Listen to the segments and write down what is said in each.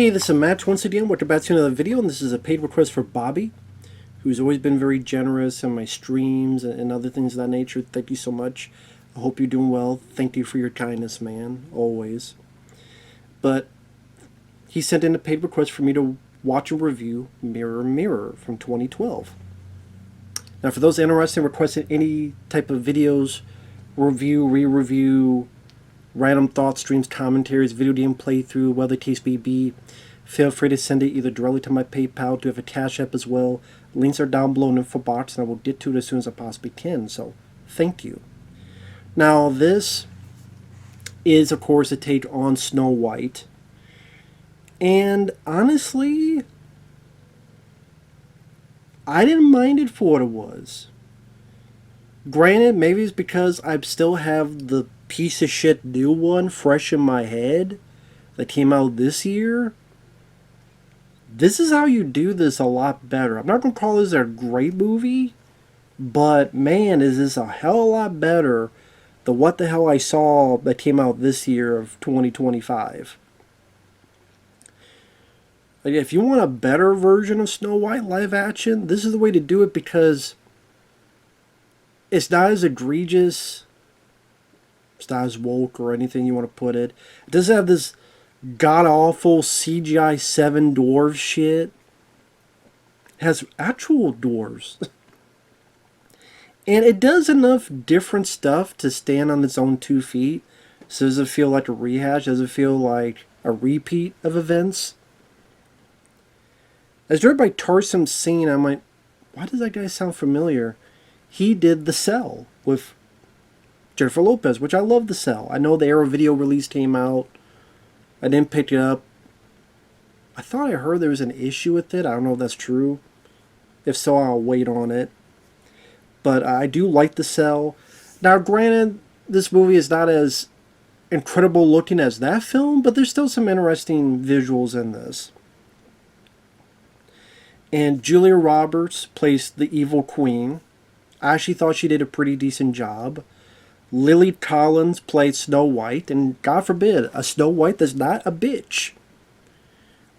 Hey, this is Matt once again. Welcome back to another video, and this is a paid request for Bobby, who's always been very generous in my streams and other things of that nature. Thank you so much. I hope you're doing well. Thank you for your kindness, man, always. But he sent in a paid request for me to watch and review Mirror Mirror from 2012. Now, for those interested in requesting any type of videos, review, re-review, random thoughts, streams, commentaries, video game playthrough, whatever the case may be, feel free to send it either directly to my PayPal. I do have a CashApp as well. Links are down below in the info box, and I will get to it as soon as I possibly can. So, thank you. Now, this is, of course, a take on Snow White. And honestly, I didn't mind it for what it was. Granted, maybe it's because I still have the piece of shit new one fresh in my head that came out this year. This is how you do this a lot better. I'm not going to call this a great movie, but man, is this a hell of a lot better than what the hell I saw that came out this year of 2025. Like, if you want a better version of Snow White live action, this is the way to do it, because it's not as egregious, it's not as woke or anything you want to put it. It doesn't have this god-awful CGI 7 dwarf shit. It has actual dwarves. And it does enough different stuff to stand on its own 2 feet. So does it feel like a rehash? Does it feel like a repeat of events? As directed by Tarsem Singh, I'm like, why does that guy sound familiar? He did The Cell with Jennifer Lopez, which I love. The Cell. I know the Arrow video release came out. I didn't pick it up. I thought I heard there was an issue with it. I don't know if that's true. If so, I'll wait on it. But I do like The Cell. Now, granted, this movie is not as incredible looking as that film, but there's still some interesting visuals in this. And Julia Roberts plays the evil queen. I actually thought she did a pretty decent job. Lily Collins played Snow White, and God forbid, a Snow White that's not a bitch.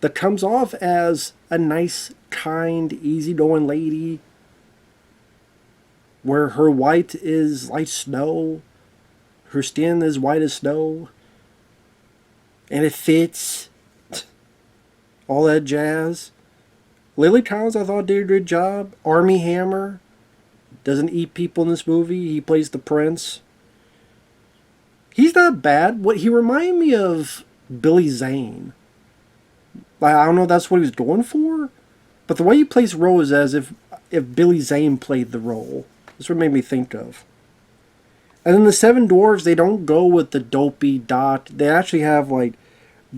That comes off as a nice, kind, easygoing lady, where her white is like snow, her skin is white as snow, and it fits, all that jazz. Lily Collins, I thought, did a good job. Armie Hammer doesn't eat people in this movie. He plays the prince. He's not bad. What he reminded me of Billy Zane. Like, I don't know if that's what he was going for, but the way he plays the role is as if Billy Zane played the role. That's what it made me think of. And then the Seven Dwarves, they don't go with the dopey dot. They actually have like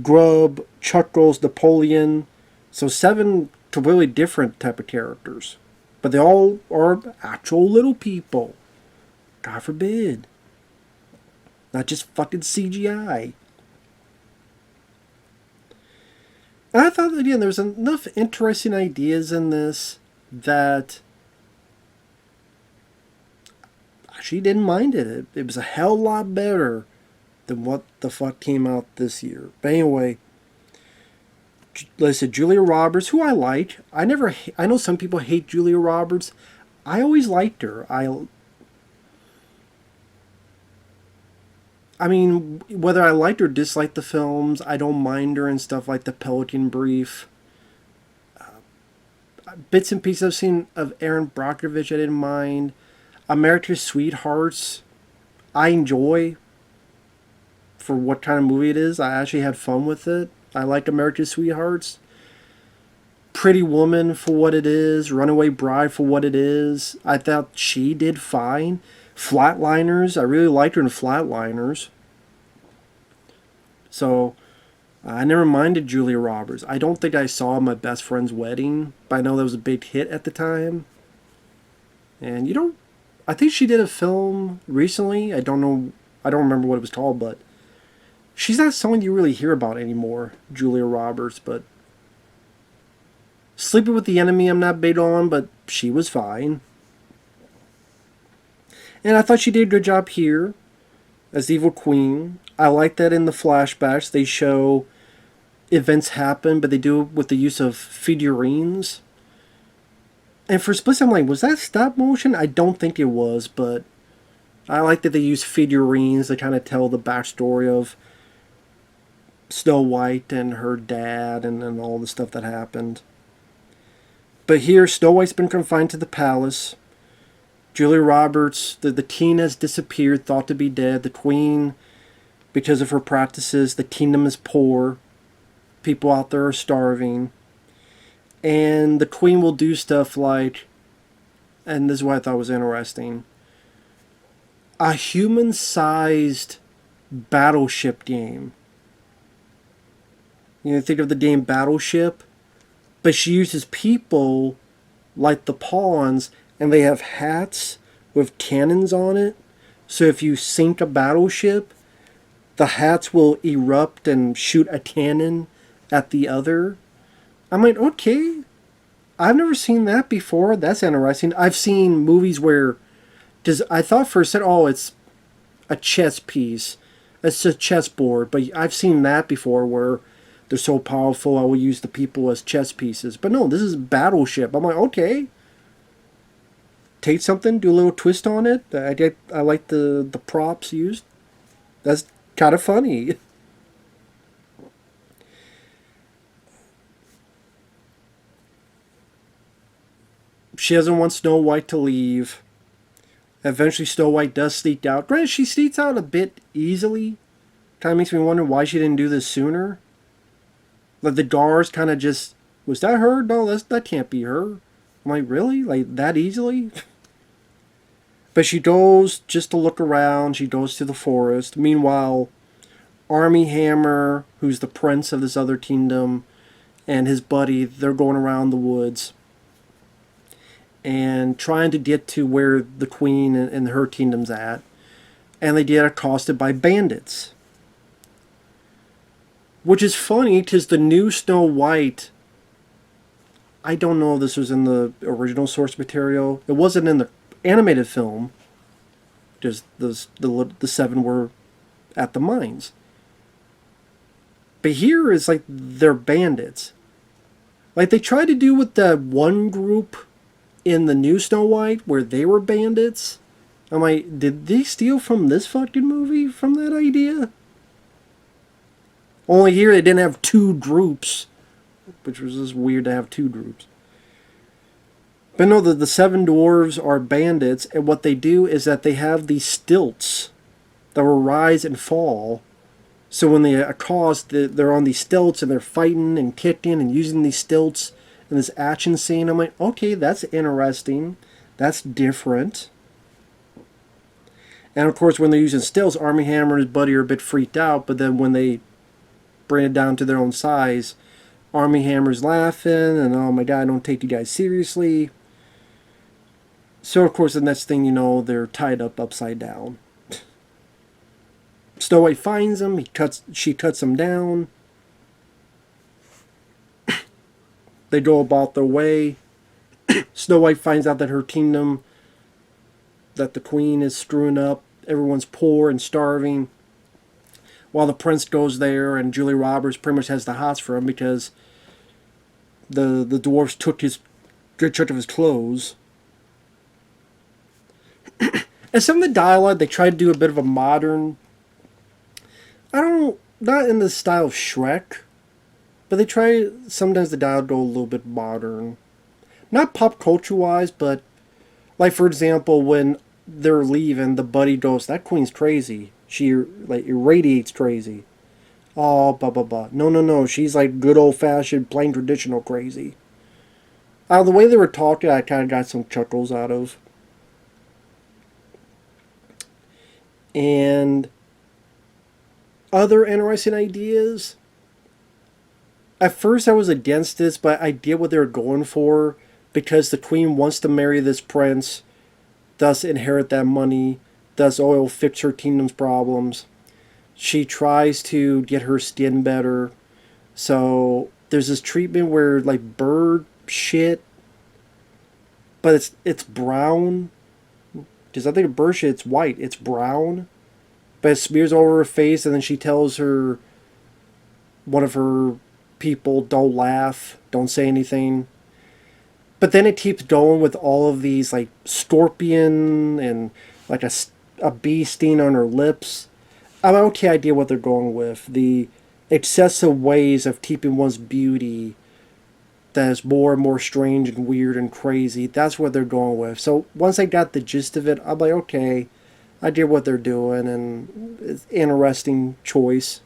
Grub, Chuckles, Napoleon. So 7 completely different type of characters. But they all are actual little people. God forbid. Not just fucking CGI. And I thought that, again, there was enough interesting ideas in this that I actually didn't mind it. It was a hell lot better than what the fuck came out this year. But anyway, listen, Julia Roberts, who I like. I know some people hate Julia Roberts. I always liked her. I mean, whether I liked or disliked the films, I don't mind her and stuff like The Pelican Brief. Bits and pieces I've seen of Erin Brockovich, I didn't mind. America's Sweethearts, I enjoy for what kind of movie it is. I actually had fun with it. I like America's Sweethearts. Pretty Woman for what it is. Runaway Bride for what it is. I thought she did fine. Flatliners, I really liked her in Flatliners. So, I never minded Julia Roberts. I don't think I saw My Best Friend's Wedding, but I know that was a big hit at the time. And I think she did a film recently. I don't remember what it was called, but she's not someone you really hear about anymore, Julia Roberts. But Sleeping with the Enemy, I'm not big on, but she was fine. And I thought she did a good job here as the evil queen. I like that in the flashbacks they show events happen, but they do it with the use of figurines. And for a split second, I'm like, was that stop motion? I don't think it was, but I like that they use figurines to kind of tell the backstory of Snow White and her dad and all the stuff that happened. But here, Snow White's been confined to the palace. Julia Roberts, the teen has disappeared, thought to be dead. The queen, because of her practices, the kingdom is poor. People out there are starving. And the queen will do stuff like, and this is what I thought was interesting, a human-sized battleship game. You know, think of the game Battleship, but she uses people like the pawns, and they have hats with cannons on it. So if you sink a battleship, the hats will erupt and shoot a cannon at the other. I'm like, okay, I've never seen that before. That's interesting. I've seen movies where, I thought for a second, oh, it's a chess piece. It's a chessboard. But I've seen that before where they're so powerful, I will use the people as chess pieces. But no, this is Battleship. I'm like, okay. Take something, do a little twist on it. I like the props used. That's kind of funny. She doesn't want Snow White to leave. Eventually, Snow White does sneak out. Granted, she sneaks out a bit easily. Kind of makes me wonder why she didn't do this sooner. Like, the guards kind of just, was that her? No, that can't be her. I'm like, really? Like, that easily? But she goes just to look around. She goes to the forest. Meanwhile, Army Hammer, who's the prince of this other kingdom, and his buddy, they're going around the woods and trying to get to where the queen and her kingdom's at. And they get accosted by bandits. Which is funny, because the new Snow White, I don't know if this was in the original source material. It wasn't in the animated film. Just the seven were at the mines. But here it's like they're bandits. Like they tried to do with that one group in the new Snow White where they were bandits. I'm like, did they steal from this fucking movie from that idea? Only here they didn't have two groups, which was just weird to have two groups. But no, the seven dwarves are bandits, and what they do is that they have these stilts that will rise and fall. So when they accost, they're on these stilts and they're fighting and kicking and using these stilts in this action scene. I'm like, okay, that's interesting. That's different. And of course, when they're using stilts, Army Hammer and his buddy are a bit freaked out, but then when they bring it down to their own size, Army Hammer's laughing and, oh my god, I don't take you guys seriously. So of course the next thing you know, they're tied up upside down. Snow White finds him, she cuts him down. They go about their way. Snow White finds out that her kingdom, that the queen is screwing up, everyone's poor and starving. While the prince goes there, and Julia Roberts pretty much has the hots for him because the dwarves took his good chunk of his clothes. And some of the dialogue, they tried to do a bit of a modern, I don't know, not in the style of Shrek, but they try, sometimes the dialogue go a little bit modern. Not pop culture wise, but like for example, when they're leaving, the buddy goes, that queen's crazy. She like irradiates crazy. Oh, blah, blah, blah. No. She's like good old-fashioned, plain traditional crazy. The way they were talking, I kind of got some chuckles out of. And other interesting ideas. At first, I was against this, but I get what they were going for. Because the queen wants to marry this prince, thus inherit that money, thus oil fix her kingdom's problems. She tries to get her skin better. So there's this treatment where like bird shit, but it's brown. Because I think bird shit, it's white. It's brown. But it smears over her face, and then she tells her, one of her people, don't laugh, don't say anything. But then it keeps going with all of these like scorpion and like a bee sting on her lips. I have okay idea what they're going with. The excessive ways of keeping one's beauty that is more and more strange and weird and crazy. That's what they're going with. So once I got the gist of it, I'm like, okay, I get what they're doing, and it's an interesting choice.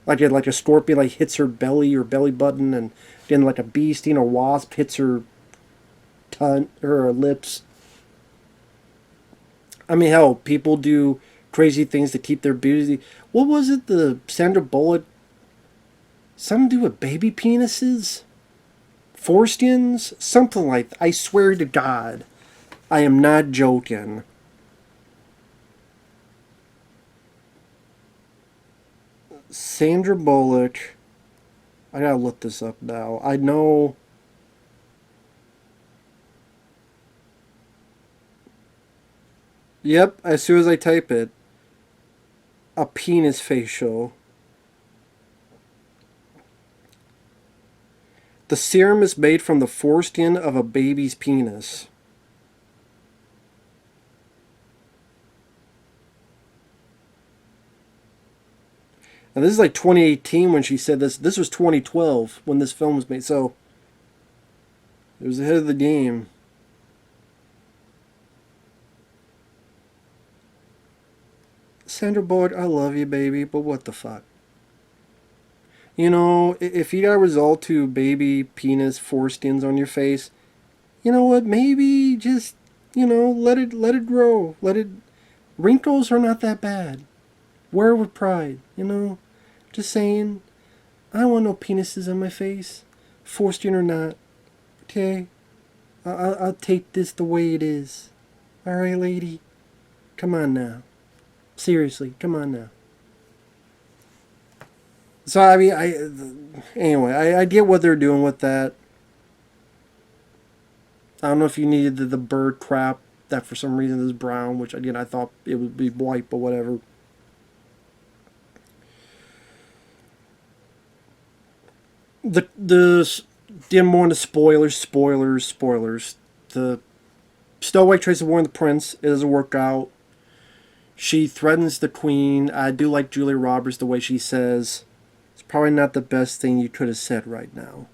Like a scorpion like hits her belly or belly button, and then like a bee sting or wasp hits her tongue or her lips. I mean, hell, people do crazy things to keep their beauty. What was it? The Sandra Bullock. Something to do with baby penises, foreskins, something like that. I swear to God, I am not joking. Sandra Bullock. I gotta look this up now. I know. Yep, as soon as I type it, a penis facial. The serum is made from the foreskin of a baby's penis. And this is like 2018 when she said this. This was 2012 when this film was made. So it was ahead of the game. Sandra Bullock, I love you, baby, but what the fuck? You know, if you got a result to baby penis foreskins on your face, you know what? Maybe just, let it grow. Let it. Wrinkles are not that bad. Wear it with pride, Just saying. I don't want no penises on my face, foreskin or not. Okay, I'll take this the way it is. All right, lady. Come on now. Seriously, come on now. So I mean, I get what they're doing with that. I don't know if you needed the bird crap that for some reason is brown, which again I thought it would be white, but whatever. The Didn't more into spoilers. The Snow White tries to warn the prince. It doesn't work out. She threatens the queen. I do like Julia Roberts the way she says, "It's probably not the best thing you could have said right now."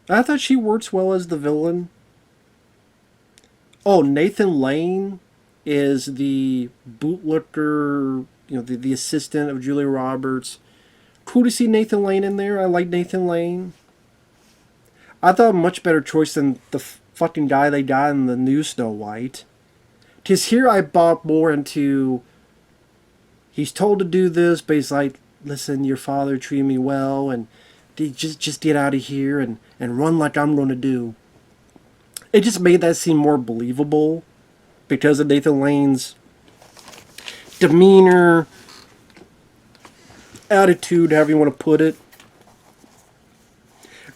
I thought she works well as the villain. Oh, Nathan Lane is the bootlicker, the assistant of Julia Roberts. Cool to see Nathan Lane in there. I like Nathan Lane. I thought a much better choice than the fucking guy they got in the new Snow White. Because here I bought more into, he's told to do this, but he's like, listen, your father treated me well, and just get out of here and run like I'm going to do. It just made that seem more believable because of Nathan Lane's demeanor, attitude, however you want to put it.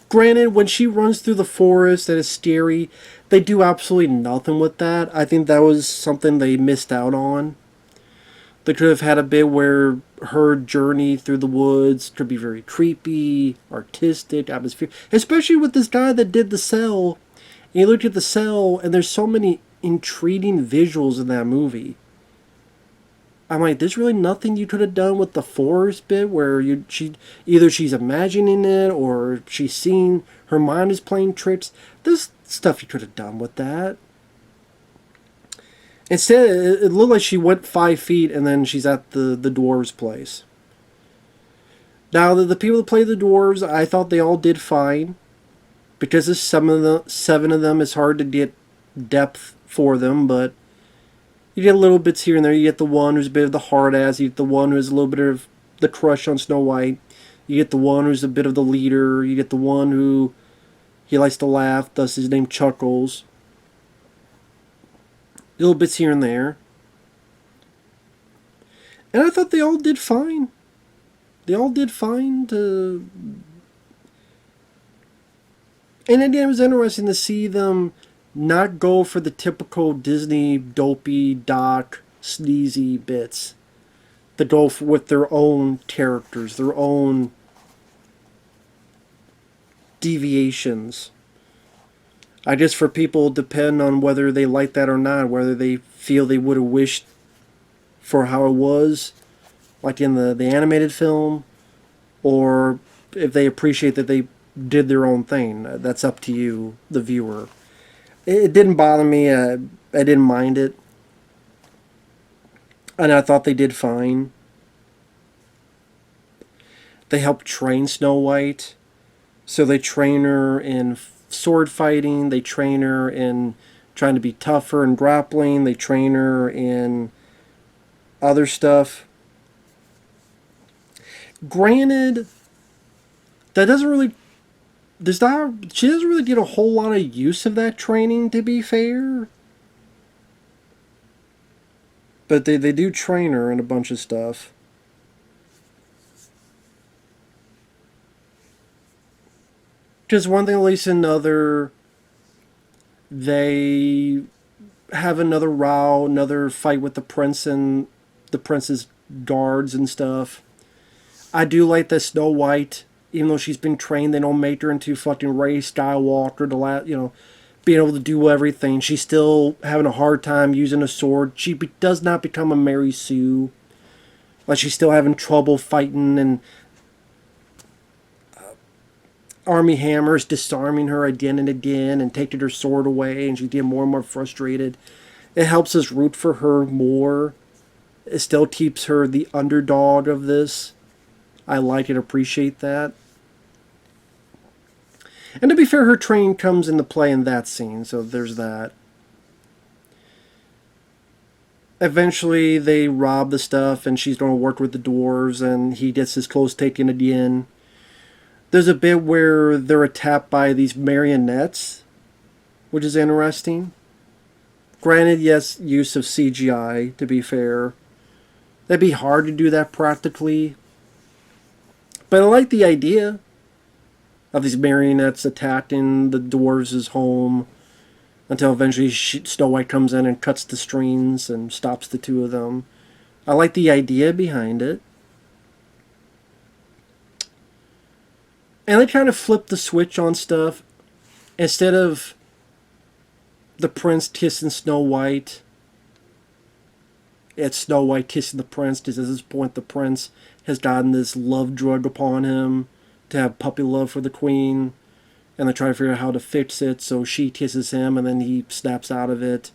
Granted, when she runs through the forest that is scary, they do absolutely nothing with that. I think that was something they missed out on. They could have had a bit where her journey through the woods could be very creepy, artistic, atmosphere. Especially with this guy that did The Cell. And you look at The Cell, and there's so many intriguing visuals in that movie. I'm like, there's really nothing you could have done with the forest bit where she's imagining it or she's seeing her mind is playing tricks. There's stuff you could have done with that. Instead, it looked like she went 5 feet and then she's at the dwarves' place. Now, the people that play the dwarves, I thought they all did fine. Because there's 7 of them, it's hard to get depth for them, but you get little bits here and there. You get the one who's a bit of the hard ass. You get the one who's a little bit of the crush on Snow White. You get the one who's a bit of the leader. You get the one who he likes to laugh, thus his name Chuckles. Little bits here and there. And I thought they all did fine. They all did fine to... And again, it was interesting to see them not go for the typical Disney dopey, dark, sleazy bits. that go with their own characters, their own deviations. I guess for people, depend on whether they like that or not, whether they feel they would have wished for how it was, like in the animated film, or if they appreciate that they did their own thing. That's up to you, the viewer. It didn't bother me. I didn't mind it. And I thought they did fine. They helped train Snow White. So they train her in sword fighting. They train her in trying to be tougher and grappling. They train her in other stuff. Granted, that doesn't really... she doesn't really get a whole lot of use of that training, to be fair. But they do train her in a bunch of stuff. Because one thing leads to another, they have another row, another fight with the prince and the prince's guards and stuff. I do like that Snow White, even though she's been trained, they don't make her into fucking Rey Skywalker, being able to do everything. She's still having a hard time using a sword. She does not become a Mary Sue. Like, she's still having trouble fighting, and Army Hammer's disarming her again and again and taking her sword away, and she's getting more and more frustrated. It helps us root for her more. It still keeps her the underdog of this. I like and appreciate that. And to be fair, her training comes into play in that scene, so there's that. Eventually, they rob the stuff, and she's going to work with the dwarves, and he gets his clothes taken again. There's a bit where they're attacked by these marionettes, which is interesting. Granted, yes, use of CGI, to be fair. That'd be hard to do that practically. But I like the idea of these marionettes attacking the dwarves' home until eventually Snow White comes in and cuts the strings and stops the two of them. I like the idea behind it. And they kind of flip the switch on stuff. Instead of the prince kissing Snow White, it's Snow White kissing the prince, because at this point the prince has gotten this love drug upon him to have puppy love for the queen. And they try to figure out how to fix it, so she kisses him and then he snaps out of it.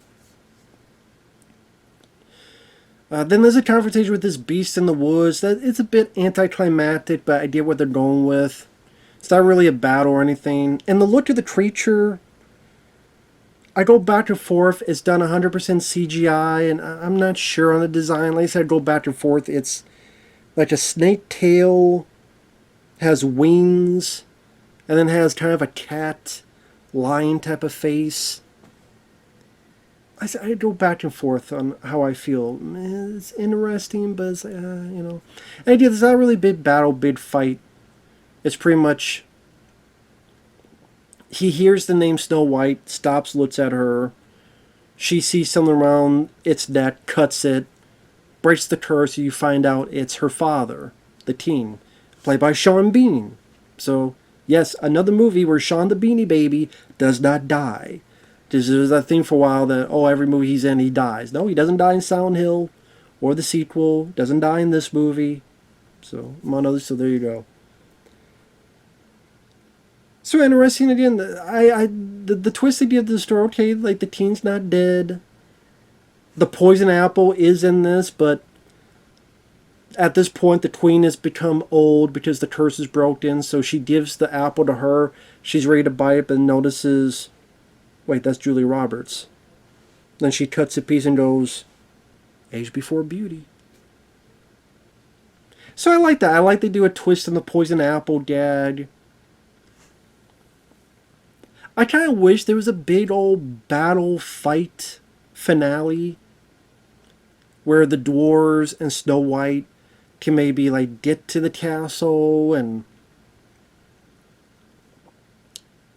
Then there's a confrontation with this beast in the woods. It's a bit anticlimactic, but I get what they're going with. It's not really a battle or anything. And the look of the creature, I go back and forth. It's done 100% CGI, and I'm not sure on the design. Like I said, I go back and forth. It's like a snake tail, has wings, and then has kind of a cat, lion type of face. I go back and forth on how I feel. It's interesting, but it's, And again, it's not really a big battle, big fight. It's pretty much, he hears the name Snow White, stops, looks at her. She sees something around its neck, cuts it, breaks the curse, and you find out it's her father, the teen, played by Sean Bean. So, yes, another movie where Sean the Beanie Baby does not die. Because there was that thing for a while that, every movie he's in, he dies. No, he doesn't die in Silent Hill or the sequel. Doesn't die in this movie. So, among others, so there you go. So interesting again. The twist they give to the story. Okay, like the teen's not dead. The poison apple is in this, but at this point the queen has become old because the curse is broken. So she gives the apple to her. She's ready to bite it, but notices, wait, that's Julia Roberts. Then she cuts a piece and goes, age before beauty. So I like that. I like they do a twist on the poison apple gag. I kind of wish there was a big old battle fight finale where the dwarves and Snow White can maybe like get to the castle and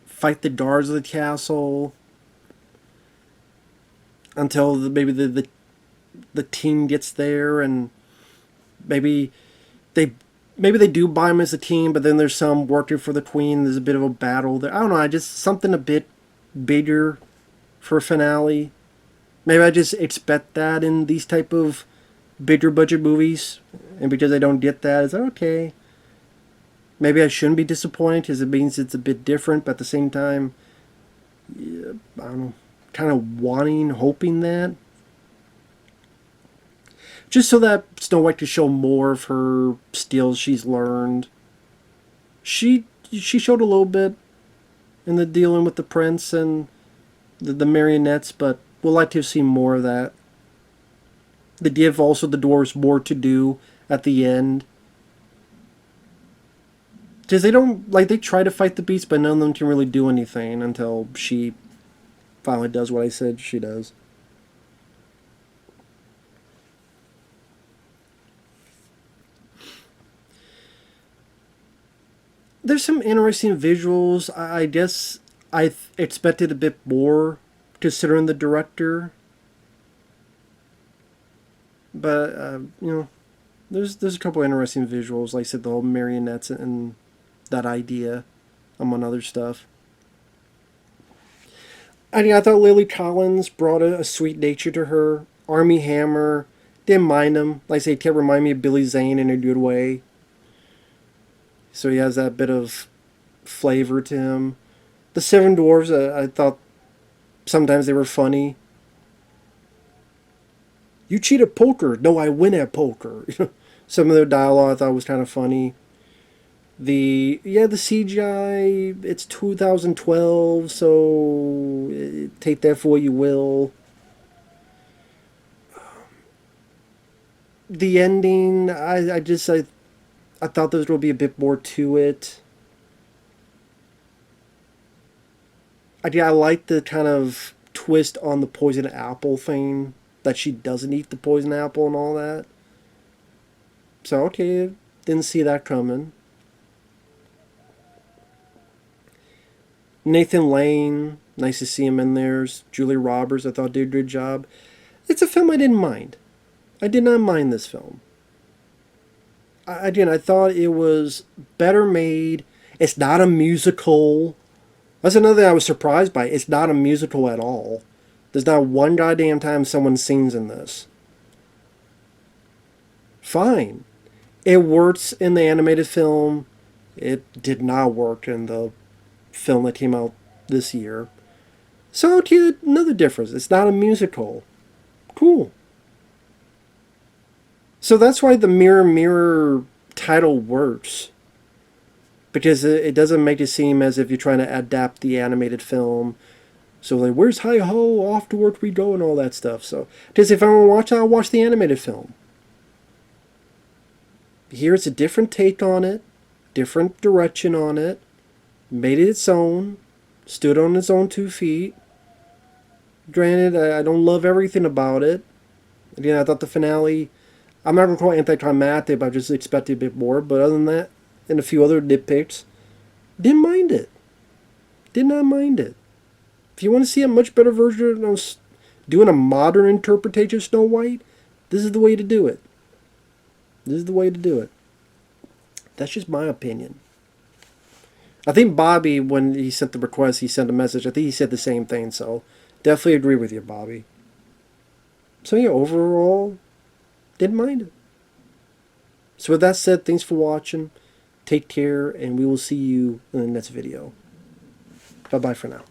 fight the guards of the castle until maybe the team gets there and Maybe they maybe they do buy him as a team, but then there's some working for the Queen. There's a bit of a battle there. I don't know. I just something a bit bigger for a finale. Maybe I just expect that in these type of bigger budget movies, and because I don't get that, it's like, okay. Maybe I shouldn't be disappointed because it means it's a bit different, but at the same time, yeah, I don't know, kind of wanting, hoping that. Just so that Snow White could show more of her skills she's learned. She showed a little bit in the dealing with the prince and the marionettes, but we'll like to see more of that. They give also the dwarves more to do at the end. Because they don't, like, they try to fight the beast, but none of them can really do anything until she finally does what I said she does. There's some interesting visuals. I guess I expected a bit more considering the director. But, there's a couple interesting visuals. Like I said, the whole marionettes and that idea, among other stuff. I thought Lily Collins brought a sweet nature to her. Army Hammer, didn't mind him. Like I say, he kept reminding me of Billy Zane in a good way. So he has that bit of flavor to him. The Seven Dwarfs, I thought sometimes they were funny. You cheat at poker. No, I win at poker. Some of their dialogue I thought was kind of funny. The CGI, it's 2012, so take that for what you will. The ending, I thought there would be a bit more to it. I like the kind of twist on the poison apple thing, that she doesn't eat the poison apple and all that. So, okay, didn't see that coming. Nathan Lane, nice to see him in there. Julie Roberts, I thought did a good job. It's a film I didn't mind. I did not mind this film. I thought it was better made. It's not a musical. That's another thing I was surprised by. It's not a musical at all. There's not one goddamn time someone sings in this. Fine. It works in the animated film. It did not work in the film that came out this year. So, another difference. It's not a musical. Cool. So that's why the Mirror Mirror title works. Because it doesn't make it seem as if you're trying to adapt the animated film. So like, where's Hi-Ho? Off to work we go and all that stuff. So, because if I want to watch it, I'll watch the animated film. Here it's a different take on it. Different direction on it. Made it its own. Stood on its own 2 feet. Granted, I don't love everything about it. Again, I thought the finale, I'm not going to call it anticlimactic, but I just expected a bit more. But other than that, and a few other nitpicks, didn't mind it. Did not mind it. If you want to see a much better version of doing a modern interpretation of Snow White, this is the way to do it. This is the way to do it. That's just my opinion. I think Bobby, when he sent the request, he sent a message. I think he said the same thing, so definitely agree with you, Bobby. So yeah, overall, didn't mind it. So with that said, thanks for watching. Take care, and we will see you in the next video. Bye-bye for now.